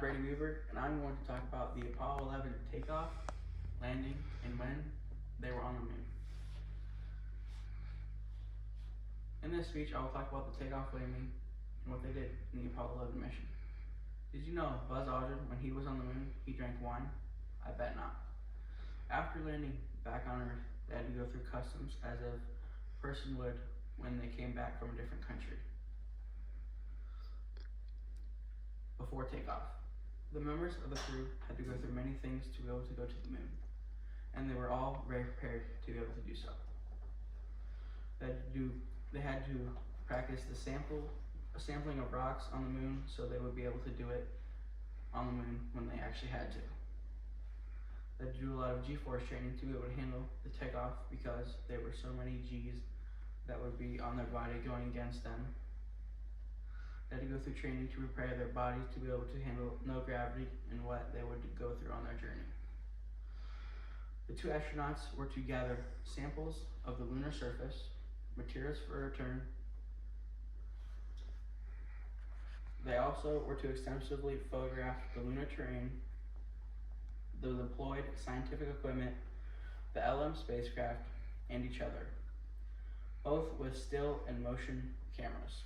Brady Weaver, and I'm going to talk about the Apollo 11 takeoff, landing, and when they were on the moon. In this speech, I will talk about the takeoff, landing, and what they did in the Apollo 11 mission. Did you know Buzz Aldrin, when he was on the moon, he drank wine? I bet not. After landing back on Earth, they had to go through customs as a person would when they came back from a different country. Before takeoff, the members of the crew had to go through many things to be able to go to the moon, and they were all very prepared to be able to do so. They had to practice the sampling of rocks on the moon, so they would be able to do it on the moon when they actually had to. They had to do a lot of G-force training to be able to handle the takeoff because there were so many G's that would be on their body going against them. They had to go through training to prepare their bodies to be able to handle no gravity and what they would go through on their journey. The two astronauts were to gather samples of the lunar surface, materials for return. They also were to extensively photograph the lunar terrain, the deployed scientific equipment, the LM spacecraft, and each other, both with still and motion cameras.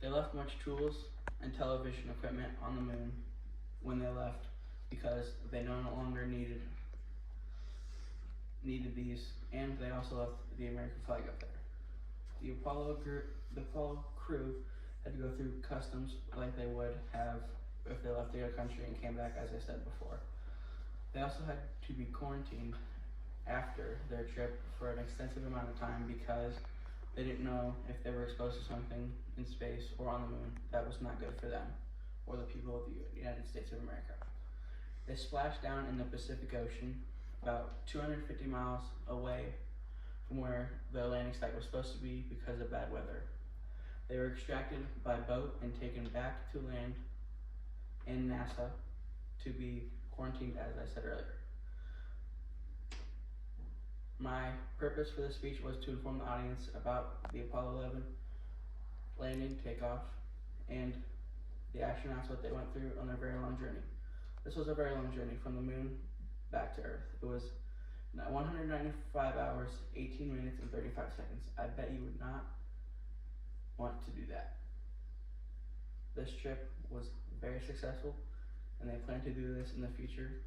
They left much tools and television equipment on the moon when they left because they no longer needed these, and they also left the American flag up there. The Apollo crew had to go through customs like they would have if they left their country and came back, as I said before. They also had to be quarantined after their trip for an extensive amount of time because they didn't know if they were exposed to something in space or on the moon that was not good for them or the people of the United States of America. They splashed down in the Pacific Ocean about 250 miles away from where the landing site was supposed to be because of bad weather. They were extracted by boat and taken back to land in NASA to be quarantined, as I said earlier. My purpose for this speech was to inform the audience about the Apollo 11 landing, takeoff, and the astronauts, what they went through on their very long journey. This was a very long journey from the moon back to Earth. It was 195 hours, 18 minutes, and 35 seconds. I bet you would not want to do that. This trip was very successful, and they plan to do this in the future